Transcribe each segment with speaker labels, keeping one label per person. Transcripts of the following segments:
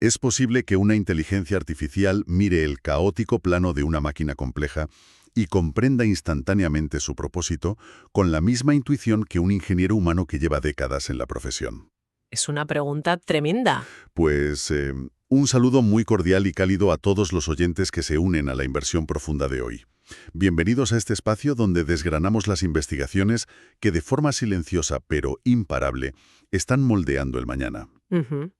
Speaker 1: Es posible que una inteligencia artificial mire el caótico plano de una máquina compleja y comprenda instantáneamente su propósito con la misma intuición que un ingeniero humano que lleva décadas en la profesión.
Speaker 2: Es una pregunta tremenda.
Speaker 1: Pues un saludo muy cordial y cálido a todos los oyentes que se unen a la inversión profunda de hoy. Bienvenidos a este espacio donde desgranamos las investigaciones que de forma silenciosa pero imparable están moldeando el mañana.
Speaker 2: Ujú.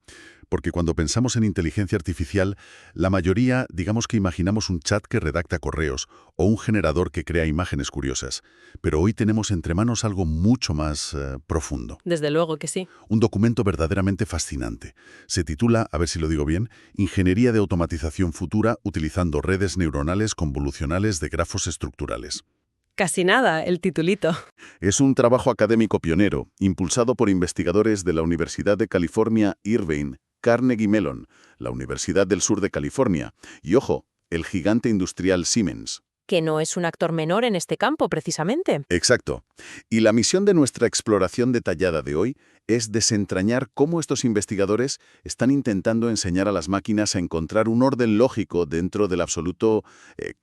Speaker 1: Porque cuando pensamos en inteligencia artificial, la mayoría, digamos que imaginamos un chat que redacta correos o un generador que crea imágenes curiosas. Pero hoy tenemos entre manos algo mucho más profundo.
Speaker 2: Desde luego que sí.
Speaker 1: Un documento verdaderamente fascinante. Se titula, a ver si lo digo bien, Ingeniería de automatización futura utilizando redes neuronales convolucionales de grafos estructurales.
Speaker 2: Casi nada, el titulito.
Speaker 1: Es un trabajo académico pionero, impulsado por investigadores de la Universidad de California, Irvine, Carnegie Mellon, la Universidad del Sur de California y, ojo, el gigante industrial Siemens.
Speaker 2: Que no es un actor menor en este campo, precisamente.
Speaker 1: Exacto. Y la misión de nuestra exploración detallada de hoy es desentrañar cómo estos investigadores están intentando enseñar a las máquinas a encontrar un orden lógico dentro del absoluto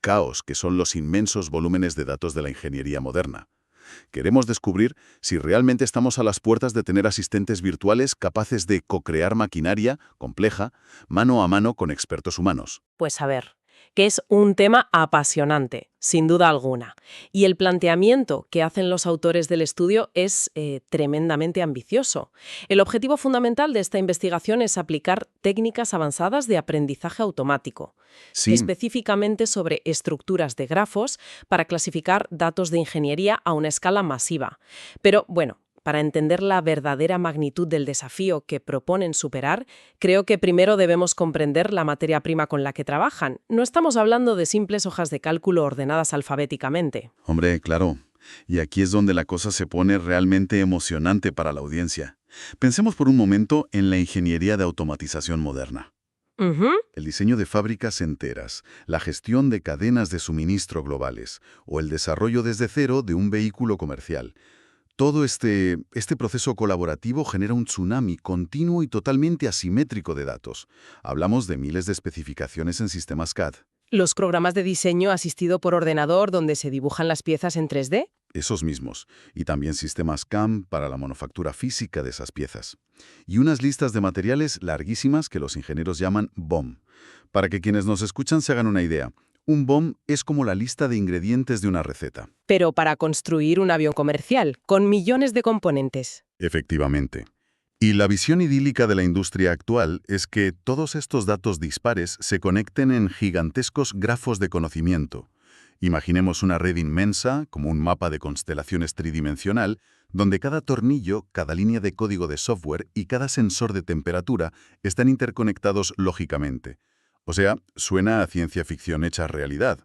Speaker 1: caos que son los inmensos volúmenes de datos de la ingeniería moderna. Queremos descubrir si realmente estamos a las puertas de tener asistentes virtuales capaces de co-crear maquinaria compleja, mano a mano con expertos humanos.
Speaker 2: Pues a ver, que es un tema apasionante, sin duda alguna. Y el planteamiento que hacen los autores del estudio es tremendamente ambicioso. El objetivo fundamental de esta investigación es aplicar técnicas avanzadas de aprendizaje automático,
Speaker 1: Sí,
Speaker 2: específicamente sobre estructuras de grafos para clasificar datos de ingeniería a una escala masiva. Pero bueno, para entender la verdadera magnitud del desafío que proponen superar, creo que primero debemos comprender la materia prima con la que trabajan. No estamos hablando de simples hojas de cálculo ordenadas alfabéticamente.
Speaker 1: hombre, claro. Y aquí es donde la cosa se pone realmente emocionante para la audiencia. Pensemos por un momento en la ingeniería de automatización moderna.
Speaker 2: Ujú.
Speaker 1: El diseño de fábricas enteras, la gestión de cadenas de suministro globales o el desarrollo desde cero de un vehículo comercial. Todo este proceso colaborativo genera un tsunami continuo y totalmente asimétrico de datos. Hablamos de miles de especificaciones en sistemas CAD.
Speaker 2: Los programas de diseño asistido por ordenador donde se dibujan las piezas en 3D.
Speaker 1: Esos mismos, y también sistemas CAM para la manufactura física de esas piezas. Y unas listas de materiales larguísimas que los ingenieros llaman BOM. Para que quienes nos escuchan se hagan una idea, un BOM es como la lista de ingredientes de una receta.
Speaker 2: Pero para construir un avión comercial, con millones de componentes.
Speaker 1: Efectivamente. Y la visión idílica de la industria actual es que todos estos datos dispares se conecten en gigantescos grafos de conocimiento. Imaginemos una red inmensa, como un mapa de constelaciones tridimensional, donde cada tornillo, cada línea de código de software y cada sensor de temperatura están interconectados lógicamente. O sea, suena a ciencia ficción hecha realidad.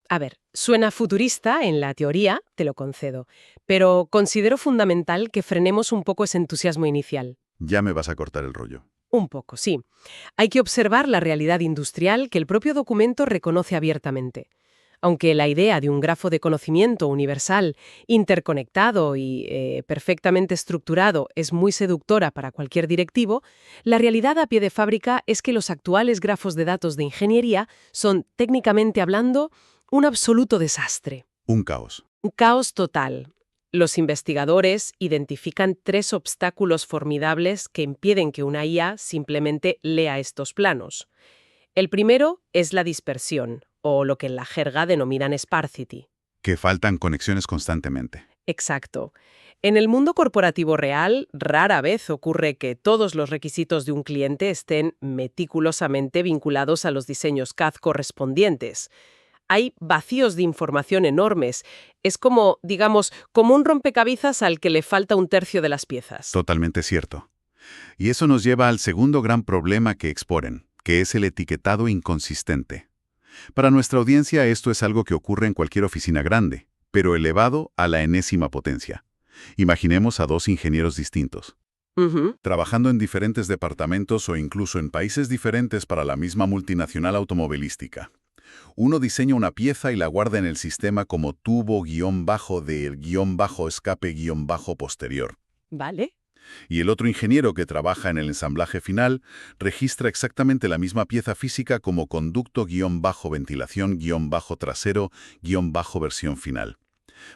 Speaker 2: A ver, suena futurista en la teoría, te lo concedo, pero considero fundamental que frenemos un poco ese entusiasmo inicial.
Speaker 1: Ya me vas a cortar el rollo.
Speaker 2: Un poco, sí. Hay que observar la realidad industrial que el propio documento reconoce abiertamente. Aunque la idea de un grafo de conocimiento universal, interconectado y perfectamente estructurado es muy seductora para cualquier directivo, la realidad a pie de fábrica es que los actuales grafos de datos de ingeniería son, técnicamente hablando, un absoluto desastre.
Speaker 1: Un caos.
Speaker 2: Un caos total. Los investigadores identifican 3 obstáculos formidables que impiden que una IA simplemente lea estos planos. El primero es la dispersión, o lo que en la jerga denominan sparsity.
Speaker 1: Que faltan conexiones constantemente.
Speaker 2: Exacto. En el mundo corporativo real, rara vez ocurre que todos los requisitos de un cliente estén meticulosamente vinculados a los diseños CAD correspondientes. Hay vacíos de información enormes. Es como, digamos, como un rompecabezas al que le falta un tercio de las piezas.
Speaker 1: Totalmente cierto. Y eso nos lleva al segundo gran problema que exponen, que es el etiquetado inconsistente. Para nuestra audiencia esto es algo que ocurre en cualquier oficina grande, pero elevado a la enésima potencia. Imaginemos a 2 ingenieros distintos,
Speaker 2: Ujú.
Speaker 1: trabajando en diferentes departamentos o incluso en países diferentes para la misma multinacional automovilística. Uno diseña una pieza y la guarda en el sistema como tubo-bajo del -escape-posterior.
Speaker 2: ¿Vale?
Speaker 1: Y el otro ingeniero que trabaja en el ensamblaje final registra exactamente la misma pieza física como conducto-ventilación-trasero-versión final.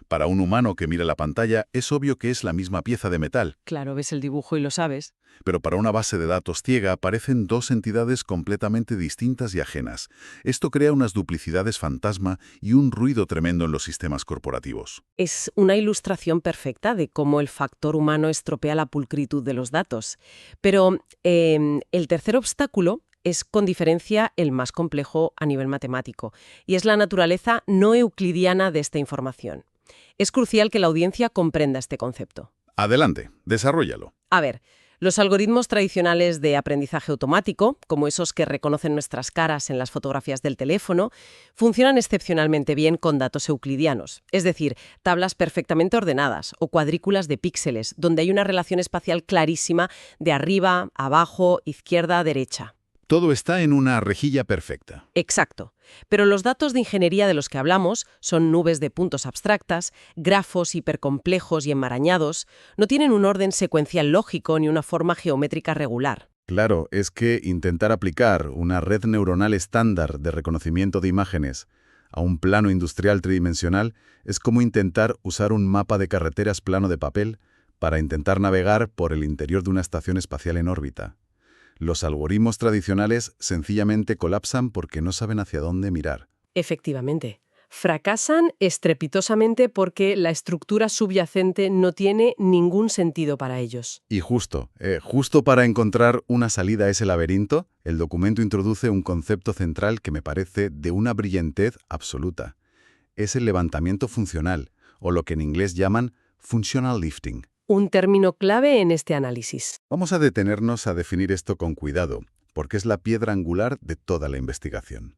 Speaker 1: Para un humano que mira la pantalla es obvio que es la misma pieza de metal,
Speaker 2: Claro, ves el dibujo y lo sabes.
Speaker 1: pero para una base de datos ciega parecen dos entidades completamente distintas y ajenas. Esto crea unas duplicidades fantasma y un ruido tremendo en los sistemas corporativos.
Speaker 2: Es una ilustración perfecta de cómo el factor humano estropea la pulcritud de los datos. Pero el tercer obstáculo es con diferencia el más complejo a nivel matemático, y es la naturaleza no euclidiana de esta información. Es crucial que la audiencia comprenda este concepto.
Speaker 1: Adelante, desarróllalo.
Speaker 2: A ver, los algoritmos tradicionales de aprendizaje automático, como esos que reconocen nuestras caras en las fotografías del teléfono, funcionan excepcionalmente bien con datos euclidianos, es decir, tablas perfectamente ordenadas o cuadrículas de píxeles, donde hay una relación espacial clarísima de arriba, abajo, izquierda, derecha.
Speaker 1: Todo está en una rejilla perfecta.
Speaker 2: Exacto. Pero los datos de ingeniería de los que hablamos son nubes de puntos abstractas, grafos hipercomplejos y enmarañados, no tienen un orden secuencial lógico ni una forma geométrica regular.
Speaker 1: Claro, es que intentar aplicar una red neuronal estándar de reconocimiento de imágenes a un plano industrial tridimensional es como intentar usar un mapa de carreteras plano de papel para intentar navegar por el interior de una estación espacial en órbita. Los algoritmos tradicionales sencillamente colapsan porque no saben hacia dónde mirar.
Speaker 2: Efectivamente. Fracasan estrepitosamente porque la estructura subyacente no tiene ningún sentido para ellos.
Speaker 1: Y justo para encontrar una salida a ese laberinto, el documento introduce un concepto central que me parece de una brillantez absoluta. Es el levantamiento funcional, o lo que en inglés llaman functional lifting.
Speaker 2: Un término clave en este análisis.
Speaker 1: Vamos a detenernos a definir esto con cuidado, porque es la piedra angular de toda la investigación.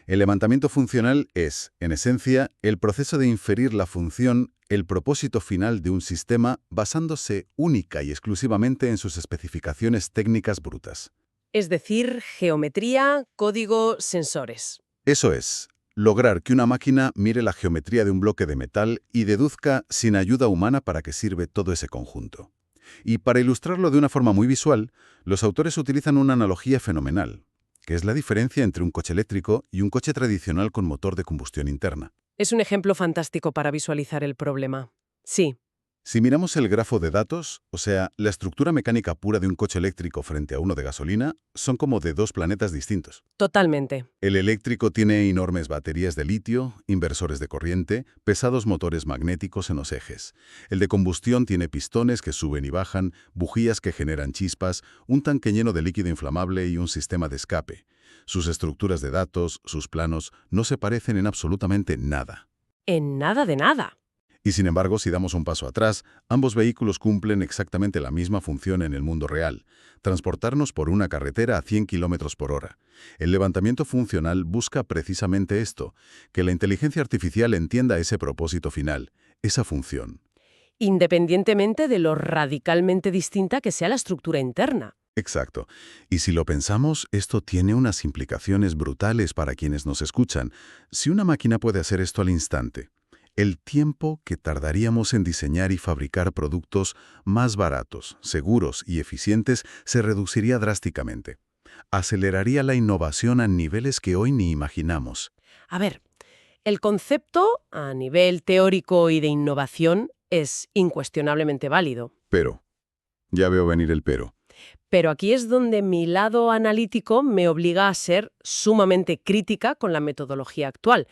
Speaker 1: El levantamiento funcional es, en esencia, el proceso de inferir la función, el propósito final de un sistema basándose única y exclusivamente en sus especificaciones técnicas brutas.
Speaker 2: Es decir, geometría, código, sensores.
Speaker 1: Eso es, lograr que una máquina mire la geometría de un bloque de metal y deduzca sin ayuda humana para qué sirve todo ese conjunto. Y para ilustrarlo de una forma muy visual, los autores utilizan una analogía fenomenal, que es la diferencia entre un coche eléctrico y un coche tradicional con motor de combustión interna.
Speaker 2: Es un ejemplo fantástico para visualizar el problema. Sí,
Speaker 1: Si miramos el grafo de datos, o sea, la estructura mecánica pura de un coche eléctrico frente a uno de gasolina, son como de dos planetas distintos.
Speaker 2: totalmente.
Speaker 1: El eléctrico tiene enormes baterías de litio, inversores de corriente, pesados motores magnéticos en los ejes. El de combustión tiene pistones que suben y bajan, bujías que generan chispas, un tanque lleno de líquido inflamable y un sistema de escape. Sus estructuras de datos, sus planos, no se parecen en absolutamente nada.
Speaker 2: En nada de nada.
Speaker 1: Y sin embargo, si damos un paso atrás, ambos vehículos cumplen exactamente la misma función en el mundo real: transportarnos por una carretera a 100 km por hora. El levantamiento funcional busca precisamente esto, que la inteligencia artificial entienda ese propósito final, esa función.
Speaker 2: Independientemente de lo radicalmente distinta que sea la estructura interna.
Speaker 1: Exacto. Y si lo pensamos, esto tiene unas implicaciones brutales para quienes nos escuchan. Si una máquina puede hacer esto al instante, el tiempo que tardaríamos en diseñar y fabricar productos más baratos, seguros y eficientes se reduciría drásticamente. Aceleraría la innovación a niveles que hoy ni imaginamos.
Speaker 2: A ver, el concepto, a nivel teórico y de innovación, es incuestionablemente válido.
Speaker 1: Pero, ya veo venir el pero.
Speaker 2: Pero aquí es donde mi lado analítico me obliga a ser sumamente crítica con la metodología actual.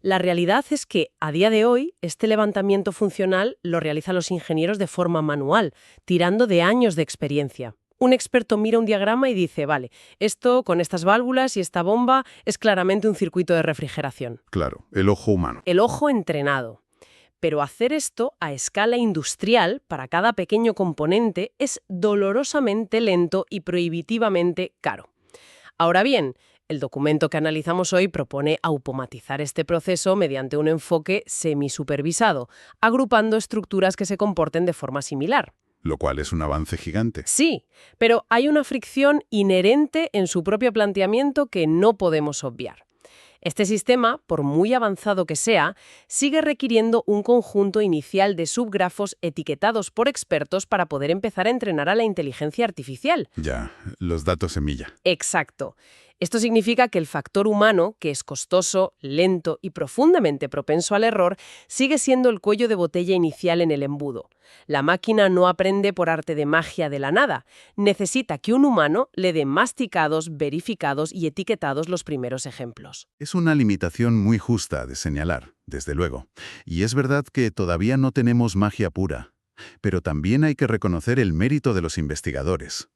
Speaker 2: La realidad es que, a día de hoy, este levantamiento funcional lo realizan los ingenieros de forma manual, tirando de años de experiencia. Un experto mira un diagrama y dice, vale, esto con estas válvulas y esta bomba es claramente un circuito de refrigeración.
Speaker 1: Claro, el ojo humano.
Speaker 2: El ojo entrenado. Pero hacer esto a escala industrial para cada pequeño componente es dolorosamente lento y prohibitivamente caro. Ahora bien, el documento que analizamos hoy propone automatizar este proceso mediante un enfoque semisupervisado, agrupando estructuras que se comporten de forma similar.
Speaker 1: Lo cual es un avance gigante.
Speaker 2: Sí, pero hay una fricción inherente en su propio planteamiento que no podemos obviar. Este sistema, por muy avanzado que sea, sigue requiriendo un conjunto inicial de subgrafos etiquetados por expertos para poder empezar a entrenar a la inteligencia artificial.
Speaker 1: Ya, los datos semilla.
Speaker 2: Exacto. Esto significa que el factor humano, que es costoso, lento y profundamente propenso al error, sigue siendo el cuello de botella inicial en el embudo. La máquina no aprende por arte de magia de la nada. Necesita que un humano le dé masticados, verificados y etiquetados los primeros ejemplos.
Speaker 1: Es una limitación muy justa de señalar, desde luego. Y es verdad que todavía no tenemos magia pura. Pero también hay que reconocer el mérito de los investigadores.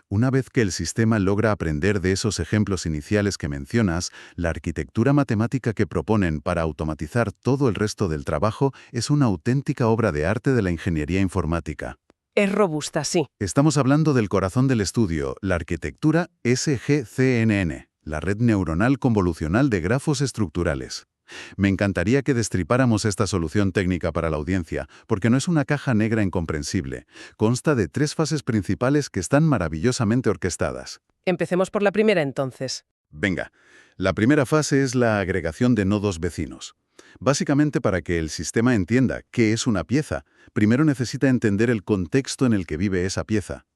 Speaker 1: Una vez que el sistema logra aprender de esos ejemplos iniciales que mencionas, la arquitectura matemática que proponen para automatizar todo el resto del trabajo es una auténtica obra de arte de la ingeniería informática.
Speaker 2: Es robusta, sí.
Speaker 1: Estamos hablando del corazón del estudio, la arquitectura SGCNN, la red neuronal convolucional de grafos estructurales. Me encantaría que destripáramos esta solución técnica para la audiencia, porque no es una caja negra incomprensible. Consta de 3 fases principales que están maravillosamente orquestadas.
Speaker 2: Empecemos por la primera, entonces.
Speaker 1: Venga, la primera fase es la agregación de nodos vecinos. Básicamente, para que el sistema entienda qué es una pieza, primero necesita entender el contexto en el que vive esa pieza.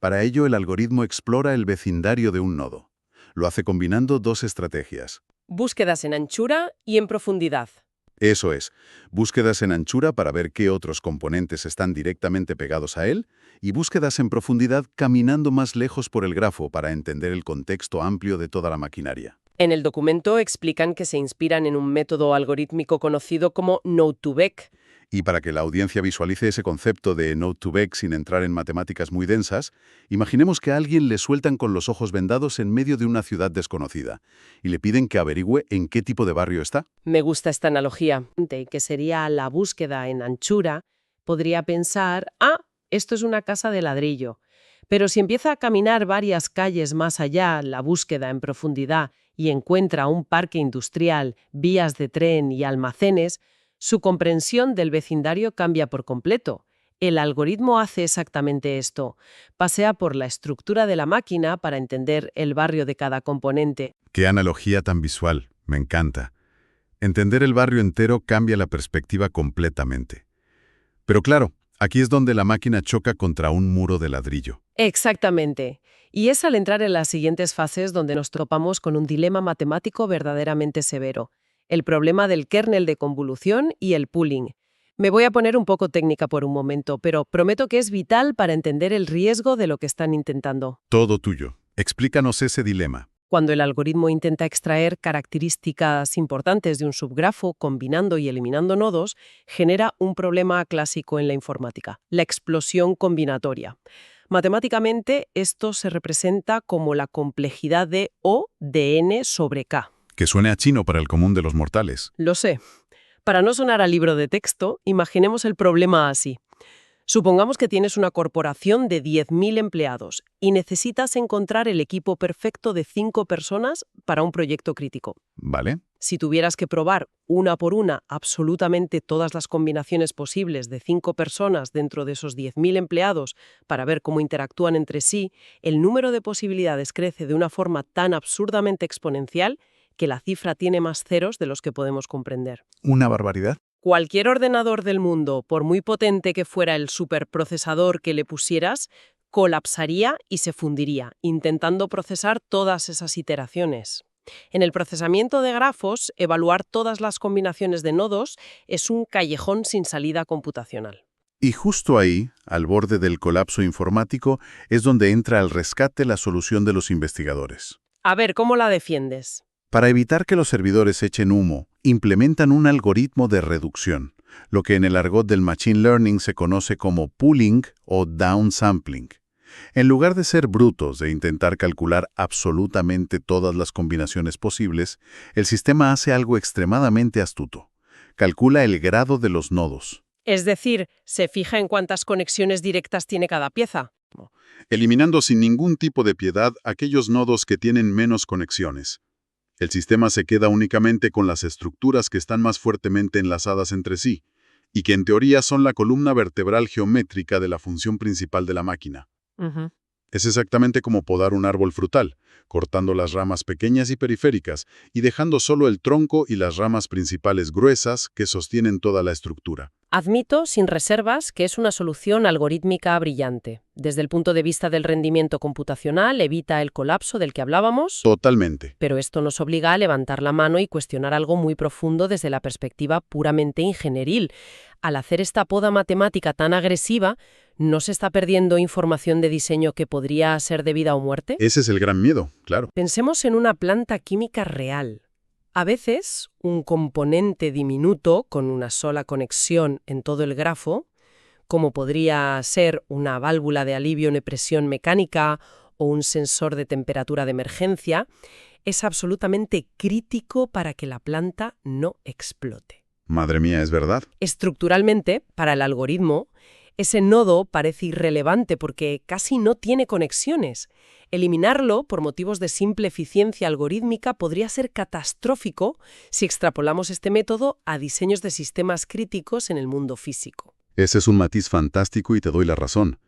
Speaker 1: Para ello, el algoritmo explora el vecindario de un nodo. Lo hace combinando 2 estrategias.
Speaker 2: Búsquedas en anchura y en profundidad.
Speaker 1: Eso es, búsquedas en anchura para ver qué otros componentes están directamente pegados a él, y búsquedas en profundidad caminando más lejos por el grafo para entender el contexto amplio de toda la maquinaria.
Speaker 2: En el documento explican que se inspiran en un método algorítmico conocido como Node-to-Vec.
Speaker 1: Y para que la audiencia visualice ese concepto de Node-to-Vec sin entrar en matemáticas muy densas, imaginemos que a alguien le sueltan con los ojos vendados en medio de una ciudad desconocida y le piden que averigüe en qué tipo de barrio está.
Speaker 2: Me gusta esta analogía, que sería la búsqueda en anchura. Podría pensar, esto es una casa de ladrillo. Pero si empieza a caminar varias calles más allá, la búsqueda en profundidad, y encuentra un parque industrial, vías de tren y almacenes, su comprensión del vecindario cambia por completo. El algoritmo hace exactamente esto. Pasea por la estructura de la máquina para entender el barrio de cada componente.
Speaker 1: ¡Qué analogía tan visual! Me encanta. Entender el barrio entero cambia la perspectiva completamente. Pero claro, aquí es donde la máquina choca contra un muro de ladrillo.
Speaker 2: Exactamente. Y es al entrar en las siguientes fases donde nos topamos con un dilema matemático verdaderamente severo. El problema del kernel de convolución y el pooling. Me voy a poner un poco técnica por un momento, pero prometo que es vital para entender el riesgo de lo que están intentando.
Speaker 1: Todo tuyo. Explícanos ese dilema.
Speaker 2: Cuando el algoritmo intenta extraer características importantes de un subgrafo combinando y eliminando nodos, genera un problema clásico en la informática, la explosión combinatoria. Matemáticamente, esto se representa como la complejidad de O de n sobre k.
Speaker 1: Que suene a chino para el común de los mortales.
Speaker 2: Lo sé. Para no sonar a libro de texto, imaginemos el problema así. Supongamos que tienes una corporación de 10.000 empleados y necesitas encontrar el equipo perfecto de 5 personas para un proyecto crítico.
Speaker 1: ¿Vale?
Speaker 2: Si tuvieras que probar una por una absolutamente todas las combinaciones posibles de 5 personas dentro de esos 10.000 empleados para ver cómo interactúan entre sí, el número de posibilidades crece de una forma tan absurdamente exponencial que la cifra tiene más ceros de los que podemos comprender.
Speaker 1: ¿Una barbaridad?
Speaker 2: Cualquier ordenador del mundo, por muy potente que fuera el superprocesador que le pusieras, colapsaría y se fundiría, intentando procesar todas esas iteraciones. En el procesamiento de grafos, evaluar todas las combinaciones de nodos es un callejón sin salida computacional.
Speaker 1: Y justo ahí, al borde del colapso informático, es donde entra al rescate la solución de los investigadores.
Speaker 2: A ver, ¿cómo la defiendes?
Speaker 1: Para evitar que los servidores echen humo, implementan un algoritmo de reducción, lo que en el argot del Machine Learning se conoce como pooling o downsampling. En lugar de ser brutos de intentar calcular absolutamente todas las combinaciones posibles, el sistema hace algo extremadamente astuto. Calcula el grado de los nodos.
Speaker 2: Es decir, se fija en cuántas conexiones directas tiene cada pieza.
Speaker 1: Eliminando sin ningún tipo de piedad aquellos nodos que tienen menos conexiones. El sistema se queda únicamente con las estructuras que están más fuertemente enlazadas entre sí, y que en teoría son la columna vertebral geométrica de la función principal de la máquina. Es exactamente como podar un árbol frutal, cortando las ramas pequeñas y periféricas y dejando solo el tronco y las ramas principales gruesas que sostienen toda la estructura.
Speaker 2: Admito, sin reservas, que es una solución algorítmica brillante. Desde el punto de vista del rendimiento computacional, evita el colapso del que hablábamos,
Speaker 1: Totalmente.
Speaker 2: pero esto nos obliga a levantar la mano y cuestionar algo muy profundo desde la perspectiva puramente ingenieril. Al hacer esta poda matemática tan agresiva, ¿no se está perdiendo información de diseño que podría ser de vida o muerte?
Speaker 1: Ese es el gran miedo, claro.
Speaker 2: Pensemos en una planta química real. A veces, un componente diminuto con una sola conexión en todo el grafo, como podría ser una válvula de alivio en presión mecánica o un sensor de temperatura de emergencia, es absolutamente crítico para que la planta no explote.
Speaker 1: Madre mía, es verdad.
Speaker 2: Estructuralmente, para el algoritmo, ese nodo parece irrelevante porque casi no tiene conexiones. Eliminarlo, por motivos de simple eficiencia algorítmica, podría ser catastrófico si extrapolamos este método a diseños de sistemas críticos en el mundo físico.
Speaker 1: Ese es un matiz fantástico y te doy la razón.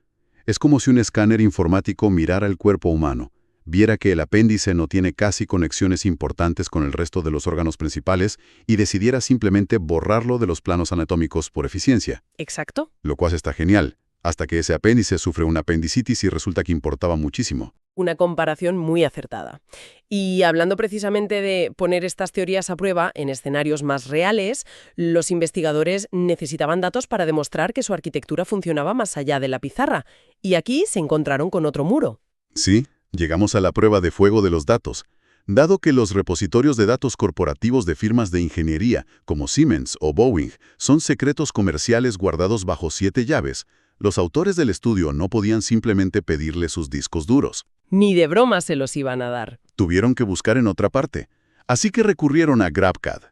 Speaker 1: Es como si un escáner informático mirara el cuerpo humano, viera que el apéndice no tiene casi conexiones importantes con el resto de los órganos principales y decidiera simplemente borrarlo de los planos anatómicos por eficiencia.
Speaker 2: ¿Exacto?
Speaker 1: Lo cual está genial, hasta que ese apéndice sufre una apendicitis y resulta que importaba muchísimo.
Speaker 2: Una comparación muy acertada. Y hablando precisamente de poner estas teorías a prueba en escenarios más reales, los investigadores necesitaban datos para demostrar que su arquitectura funcionaba más allá de la pizarra. Y aquí se encontraron con otro muro.
Speaker 1: Sí, llegamos a la prueba de fuego de los datos. Dado que los repositorios de datos corporativos de firmas de ingeniería, como Siemens o Boeing, son secretos comerciales guardados bajo 7 llaves, los autores del estudio no podían simplemente pedirle sus discos duros.
Speaker 2: Ni de broma se los iban a dar.
Speaker 1: Tuvieron que buscar en otra parte. Así que recurrieron a GrabCAD.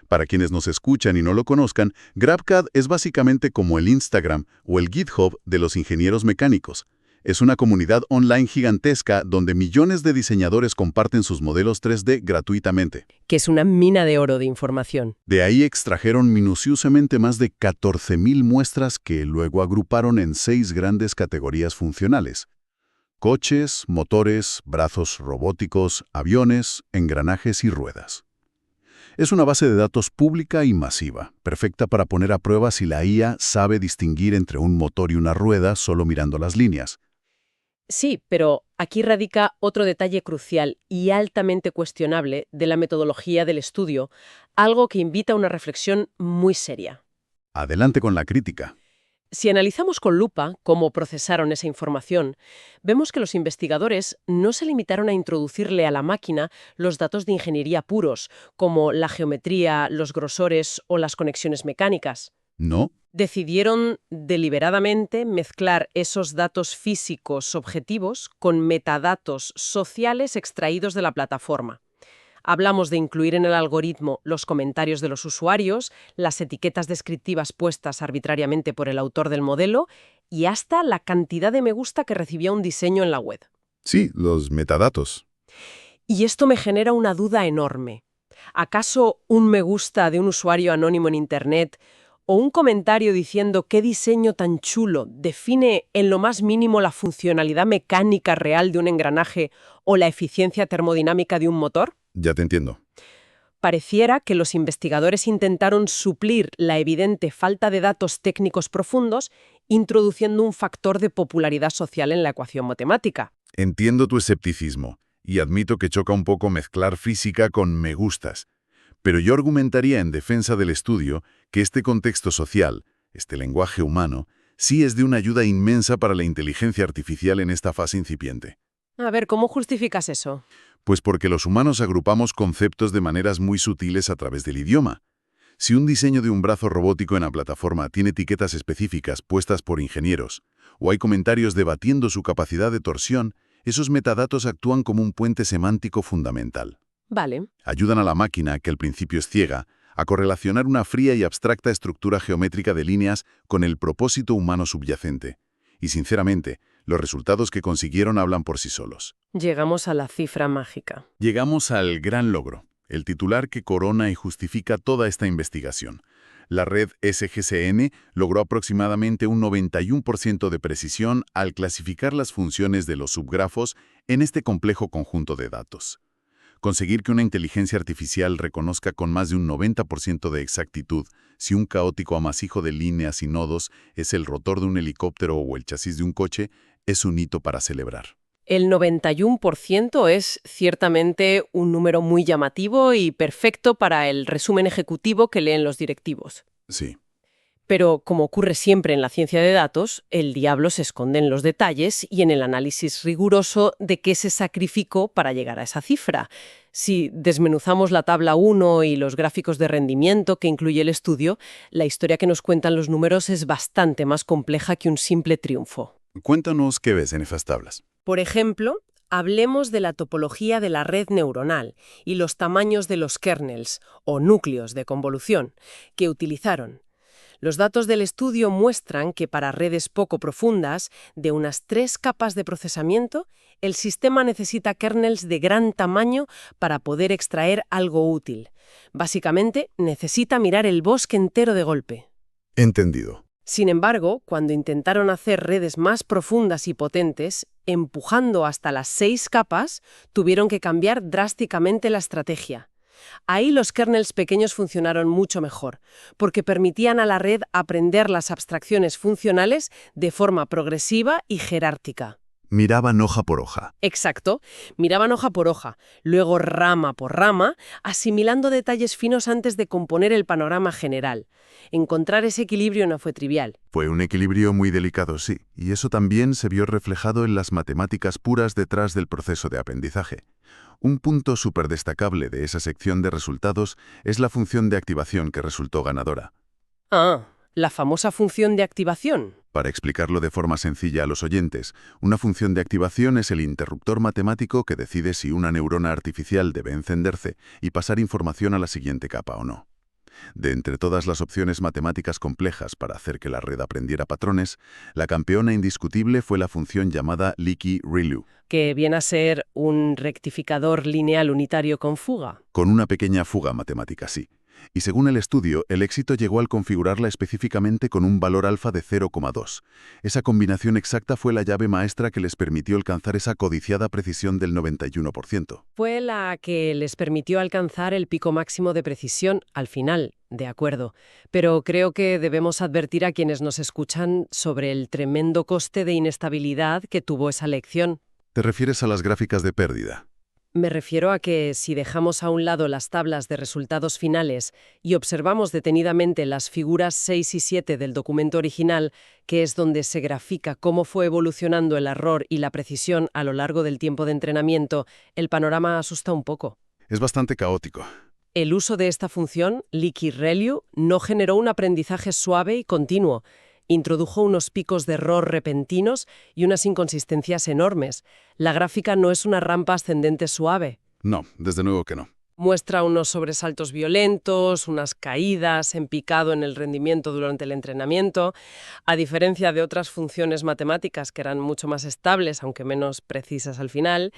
Speaker 1: Para quienes nos escuchan y no lo conozcan, GrabCAD es básicamente como el Instagram o el GitHub de los ingenieros mecánicos. Es una comunidad online gigantesca donde millones de diseñadores comparten sus modelos 3D gratuitamente.
Speaker 2: Que es una mina de oro de información.
Speaker 1: De ahí extrajeron minuciosamente más de 14.000 muestras que luego agruparon en 6 grandes categorías funcionales: coches, motores, brazos robóticos, aviones, engranajes y ruedas. Es una base de datos pública y masiva, perfecta para poner a prueba si la IA sabe distinguir entre un motor y una rueda solo mirando las líneas.
Speaker 2: Sí, pero aquí radica otro detalle crucial y altamente cuestionable de la metodología del estudio, algo que invita a una reflexión muy seria.
Speaker 1: Adelante con la crítica.
Speaker 2: Si analizamos con lupa cómo procesaron esa información, vemos que los investigadores no se limitaron a introducirle a la máquina los datos de ingeniería puros, como la geometría, los grosores o las conexiones mecánicas.
Speaker 1: No,
Speaker 2: Decidieron deliberadamente mezclar esos datos físicos objetivos con metadatos sociales extraídos de la plataforma. Hablamos de incluir en el algoritmo los comentarios de los usuarios, las etiquetas descriptivas puestas arbitrariamente por el autor del modelo y hasta la cantidad de me gusta que recibía un diseño en la web.
Speaker 1: sí, los metadatos.
Speaker 2: Y esto me genera una duda enorme. ¿Acaso un me gusta de un usuario anónimo en Internet o un comentario diciendo qué diseño tan chulo define en lo más mínimo la funcionalidad mecánica real de un engranaje o la eficiencia termodinámica de un motor?
Speaker 1: Ya te entiendo.
Speaker 2: Pareciera que los investigadores intentaron suplir la evidente falta de datos técnicos profundos introduciendo un factor de popularidad social en la ecuación matemática.
Speaker 1: Entiendo tu escepticismo, y admito que choca un poco mezclar física con me gustas. Pero yo argumentaría en defensa del estudio que este contexto social, este lenguaje humano, sí es de una ayuda inmensa para la inteligencia artificial en esta fase incipiente.
Speaker 2: A ver, ¿cómo justificas eso?
Speaker 1: Pues porque los humanos agrupamos conceptos de maneras muy sutiles a través del idioma. Si un diseño de un brazo robótico en la plataforma tiene etiquetas específicas puestas por ingenieros, o hay comentarios debatiendo su capacidad de torsión, esos metadatos actúan como un puente semántico fundamental.
Speaker 2: Vale.
Speaker 1: Ayudan a la máquina, que al principio es ciega, a correlacionar una fría y abstracta estructura geométrica de líneas con el propósito humano subyacente. Y sinceramente, los resultados que consiguieron hablan por sí solos.
Speaker 2: Llegamos a la cifra mágica.
Speaker 1: Llegamos al gran logro. el titular que corona y justifica toda esta investigación. La red SGCN logró aproximadamente un 91% de precisión al clasificar las funciones de los subgrafos en este complejo conjunto de datos. Conseguir que una inteligencia artificial reconozca con más de un 90% de exactitud si un caótico amasijo de líneas y nodos es el rotor de un helicóptero o el chasis de un coche es un hito para celebrar.
Speaker 2: El 91% es ciertamente un número muy llamativo y perfecto para el resumen ejecutivo que leen los directivos.
Speaker 1: Sí.
Speaker 2: Pero, como ocurre siempre en la ciencia de datos, el diablo se esconde en los detalles y en el análisis riguroso de qué se sacrificó para llegar a esa cifra. Si desmenuzamos la tabla 1 y los gráficos de rendimiento que incluye el estudio, la historia que nos cuentan los números es bastante más compleja que un simple triunfo.
Speaker 1: Cuéntanos qué ves en esas tablas.
Speaker 2: Por ejemplo, hablemos de la topología de la red neuronal y los tamaños de los kernels, o núcleos de convolución, que utilizaron. Los datos del estudio muestran que para redes poco profundas, de unas 3 capas de procesamiento, el sistema necesita kernels de gran tamaño para poder extraer algo útil. Básicamente, necesita mirar el bosque entero de golpe.
Speaker 1: Entendido.
Speaker 2: Sin embargo, cuando intentaron hacer redes más profundas y potentes, empujando hasta las 6 capas, tuvieron que cambiar drásticamente la estrategia. Ahí los kernels pequeños funcionaron mucho mejor, porque permitían a la red aprender las abstracciones funcionales de forma progresiva y jerárquica.
Speaker 1: Miraban hoja por hoja.
Speaker 2: Exacto, miraban hoja por hoja, luego rama por rama, asimilando detalles finos antes de componer el panorama general. Encontrar ese equilibrio no fue trivial.
Speaker 1: Fue un equilibrio muy delicado, sí, y eso también se vio reflejado en las matemáticas puras detrás del proceso de aprendizaje. Un punto súper destacable de esa sección de resultados es la función de activación que resultó ganadora.
Speaker 2: Ah, la famosa función de activación.
Speaker 1: Para explicarlo de forma sencilla a los oyentes, una función de activación es el interruptor matemático que decide si una neurona artificial debe encenderse y pasar información a la siguiente capa o no. De entre todas las opciones matemáticas complejas para hacer que la red aprendiera patrones, la campeona indiscutible fue la función llamada Leaky-ReLU,
Speaker 2: Que viene a ser un rectificador lineal unitario con fuga.
Speaker 1: con una pequeña fuga matemática, sí. Y según el estudio, el éxito llegó al configurarla específicamente con un valor alfa de 0,2. Esa combinación exacta fue la llave maestra que les permitió alcanzar esa codiciada precisión del 91%.
Speaker 2: Fue la que les permitió alcanzar el pico máximo de precisión al final, de acuerdo. Pero creo que debemos advertir a quienes nos escuchan sobre el tremendo coste de inestabilidad que tuvo esa lección.
Speaker 1: ¿Te refieres a las gráficas de pérdida?
Speaker 2: Me refiero a que si dejamos a un lado las tablas de resultados finales y observamos detenidamente las figuras 6 y 7 del documento original, que es donde se grafica cómo fue evolucionando el error y la precisión a lo largo del tiempo de entrenamiento, el panorama asusta un poco.
Speaker 1: Es bastante caótico.
Speaker 2: El uso de esta función, Leaky-ReLU, no generó un aprendizaje suave y continuo. Introdujo unos picos de error repentinos y unas inconsistencias enormes. La gráfica no es una rampa ascendente suave.
Speaker 1: No, desde luego que no.
Speaker 2: Muestra unos sobresaltos violentos, unas caídas en picado en el rendimiento durante el entrenamiento, a diferencia de otras funciones matemáticas que eran mucho más estables, aunque menos precisas al final.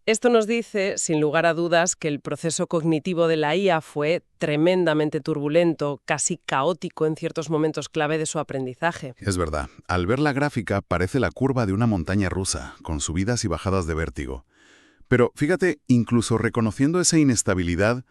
Speaker 2: Esto nos dice, sin lugar a dudas, que el proceso cognitivo de la IA fue tremendamente turbulento, casi caótico en ciertos momentos clave de su aprendizaje.
Speaker 1: Es verdad, al ver la gráfica parece la curva de una montaña rusa, con subidas y bajadas de vértigo. Pero fíjate, incluso reconociendo esa inestabilidad,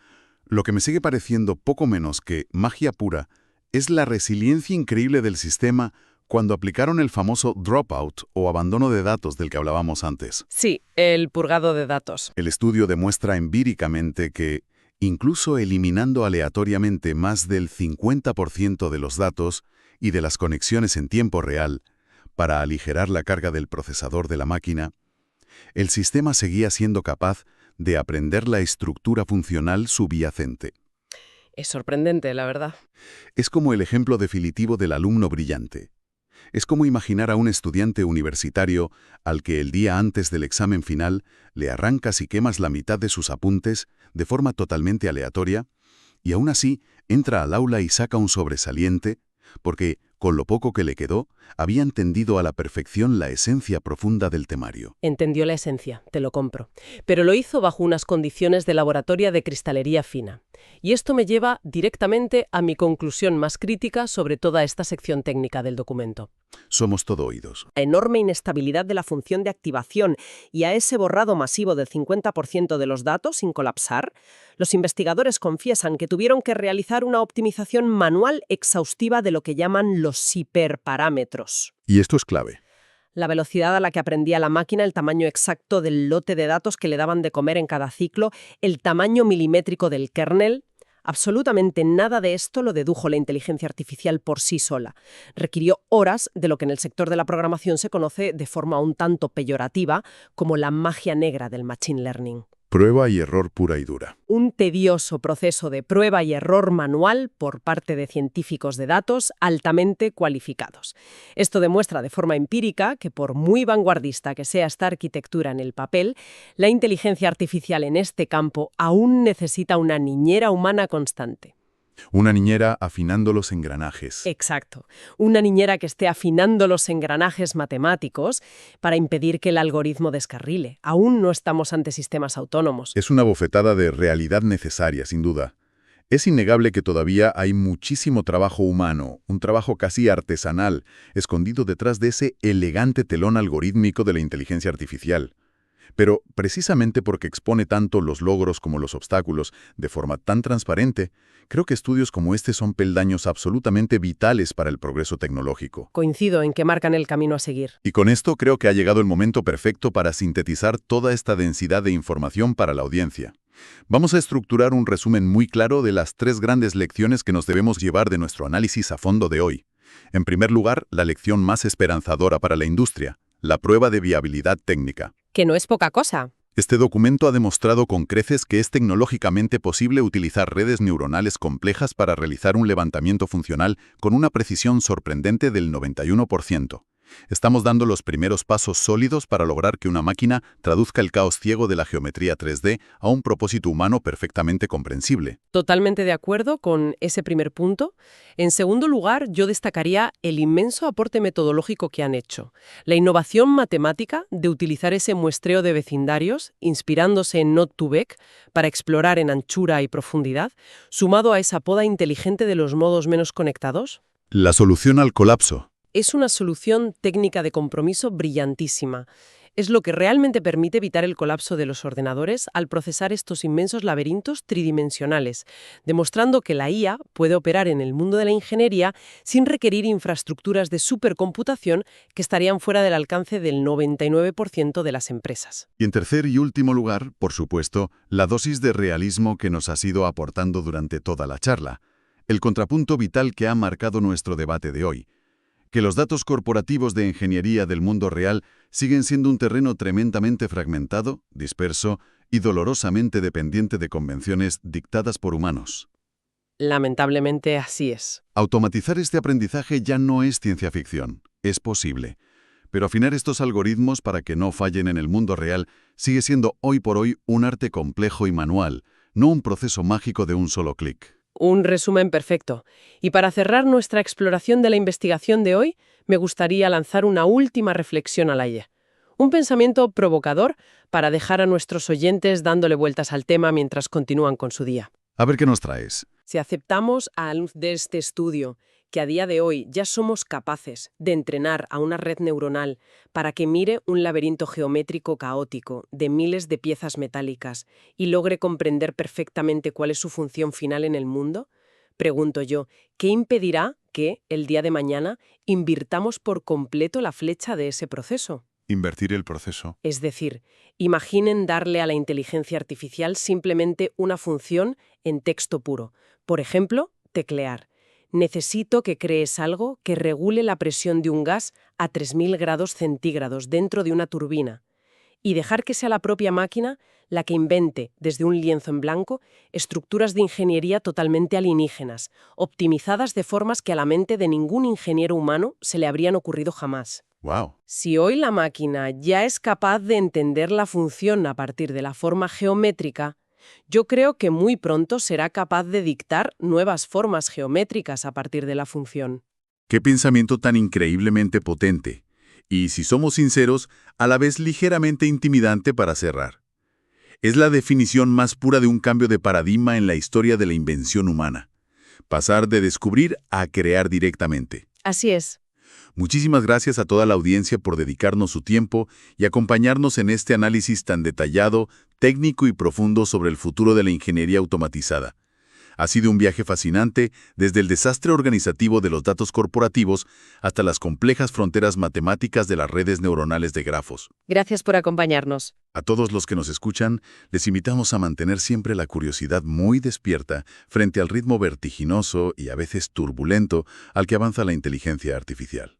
Speaker 1: lo que me sigue pareciendo poco menos que magia pura es la resiliencia increíble del sistema cuando aplicaron el famoso dropout o abandono de datos del que hablábamos antes.
Speaker 2: Sí, el purgado de datos.
Speaker 1: El estudio demuestra empíricamente que, incluso eliminando aleatoriamente más del 50% de los datos y de las conexiones en tiempo real, para aligerar la carga del procesador de la máquina, el sistema seguía siendo capaz de aprender la estructura funcional subyacente.
Speaker 2: Es sorprendente, la verdad.
Speaker 1: Es como el ejemplo definitivo del alumno brillante. Es como imaginar a un estudiante universitario al que el día antes del examen final le arrancas y quemas la mitad de sus apuntes de forma totalmente aleatoria, y aún así entra al aula y saca un sobresaliente, porque, con lo poco que le quedó, había entendido a la perfección la esencia profunda del temario.
Speaker 2: Entendió la esencia, te lo compro. Pero lo hizo bajo unas condiciones de laboratorio de cristalería fina. Y esto me lleva directamente a mi conclusión más crítica sobre toda esta sección técnica del documento.
Speaker 1: Somos todo oídos.
Speaker 2: La enorme inestabilidad de la función de activación y a ese borrado masivo del 50% de los datos sin colapsar, los investigadores confiesan que tuvieron que realizar una optimización manual exhaustiva de lo que llaman los hiperparámetros.
Speaker 1: Y esto es clave.
Speaker 2: La velocidad a la que aprendía la máquina, el tamaño exacto del lote de datos que le daban de comer en cada ciclo, el tamaño milimétrico del kernel. Absolutamente nada de esto lo dedujo la inteligencia artificial por sí sola. Requirió horas de lo que en el sector de la programación se conoce de forma un tanto peyorativa como la magia negra del machine learning.
Speaker 1: Prueba y error pura y dura.
Speaker 2: Un tedioso proceso de prueba y error manual por parte de científicos de datos altamente cualificados. Esto demuestra de forma empírica que, por muy vanguardista que sea esta arquitectura en el papel, la inteligencia artificial en este campo aún necesita una niñera humana constante.
Speaker 1: Una niñera afinando los engranajes.
Speaker 2: Exacto. Una niñera que esté afinando los engranajes matemáticos para impedir que el algoritmo descarrile. Aún no estamos ante sistemas autónomos.
Speaker 1: Es una bofetada de realidad necesaria, sin duda. Es innegable que todavía hay muchísimo trabajo humano, un trabajo casi artesanal, escondido detrás de ese elegante telón algorítmico de la inteligencia artificial. Pero, precisamente porque expone tanto los logros como los obstáculos de forma tan transparente, creo que estudios como este son peldaños absolutamente vitales para el progreso tecnológico.
Speaker 2: Coincido en que marcan el camino a seguir.
Speaker 1: Y con esto creo que ha llegado el momento perfecto para sintetizar toda esta densidad de información para la audiencia. Vamos a estructurar un resumen muy claro de las 3 grandes lecciones que nos debemos llevar de nuestro análisis a fondo de hoy. En primer lugar, la lección más esperanzadora para la industria, la prueba de viabilidad técnica.
Speaker 2: Que no es poca cosa.
Speaker 1: Este documento ha demostrado con creces que es tecnológicamente posible utilizar redes neuronales complejas para realizar un levantamiento funcional con una precisión sorprendente del 91%. Estamos dando los primeros pasos sólidos para lograr que una máquina traduzca el caos ciego de la geometría 3D a un propósito humano perfectamente comprensible.
Speaker 2: Totalmente de acuerdo con ese primer punto. En segundo lugar, yo destacaría el inmenso aporte metodológico que han hecho. La innovación matemática de utilizar ese muestreo de vecindarios, inspirándose en Not2Vec para explorar en anchura y profundidad, sumado a esa poda inteligente de los modos menos conectados.
Speaker 1: La solución al colapso.
Speaker 2: Es una solución técnica de compromiso brillantísima. Es lo que realmente permite evitar el colapso de los ordenadores al procesar estos inmensos laberintos tridimensionales, demostrando que la IA puede operar en el mundo de la ingeniería sin requerir infraestructuras de supercomputación que estarían fuera del alcance del 99% de las empresas.
Speaker 1: Y en tercer y último lugar, por supuesto, la dosis de realismo que nos has ido aportando durante toda la charla. El contrapunto vital que ha marcado nuestro debate de hoy. Que los datos corporativos de ingeniería del mundo real siguen siendo un terreno tremendamente fragmentado, disperso y dolorosamente dependiente de convenciones dictadas por humanos.
Speaker 2: Lamentablemente así es.
Speaker 1: Automatizar este aprendizaje ya no es ciencia ficción, es posible. Pero afinar estos algoritmos para que no fallen en el mundo real sigue siendo hoy por hoy un arte complejo y manual, no un proceso mágico de un solo clic.
Speaker 2: Un resumen perfecto. Y para cerrar nuestra exploración de la investigación de hoy, me gustaría lanzar una última reflexión al aire. Un pensamiento provocador para dejar a nuestros oyentes dándole vueltas al tema mientras continúan con su día.
Speaker 1: A ver qué nos traes.
Speaker 2: Si aceptamos a la luz de este estudio que a día de hoy ya somos capaces de entrenar a una red neuronal para que mire un laberinto geométrico caótico de miles de piezas metálicas y logre comprender perfectamente cuál es su función final en el mundo, pregunto yo, ¿qué impedirá que, el día de mañana, invirtamos por completo la flecha de ese proceso?
Speaker 1: Invertir el proceso.
Speaker 2: Es decir, imaginen darle a la inteligencia artificial simplemente una función en texto puro. Por ejemplo, teclear. Necesito que crees algo que regule la presión de un gas a 3000 grados centígrados dentro de una turbina y dejar que sea la propia máquina la que invente, desde un lienzo en blanco, estructuras de ingeniería totalmente alienígenas, optimizadas de formas que a la mente de ningún ingeniero humano se le habrían ocurrido jamás.
Speaker 1: ¡Wow!
Speaker 2: Si hoy la máquina ya es capaz de entender la función a partir de la forma geométrica, yo creo que muy pronto será capaz de dictar nuevas formas geométricas a partir de la función.
Speaker 1: Qué pensamiento tan increíblemente potente. Y, si somos sinceros, a la vez ligeramente intimidante para cerrar. Es la definición más pura de un cambio de paradigma en la historia de la invención humana. Pasar de descubrir a crear directamente.
Speaker 2: Así es.
Speaker 1: Muchísimas gracias a toda la audiencia por dedicarnos su tiempo y acompañarnos en este análisis tan detallado, técnico y profundo sobre el futuro de la ingeniería automatizada. Ha sido un viaje fascinante desde el desastre organizativo de los datos corporativos hasta las complejas fronteras matemáticas de las redes neuronales de grafos.
Speaker 2: Gracias por acompañarnos.
Speaker 1: A todos los que nos escuchan, les invitamos a mantener siempre la curiosidad muy despierta frente al ritmo vertiginoso y a veces turbulento al que avanza la inteligencia artificial.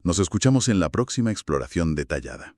Speaker 1: Nos escuchamos en la próxima exploración detallada.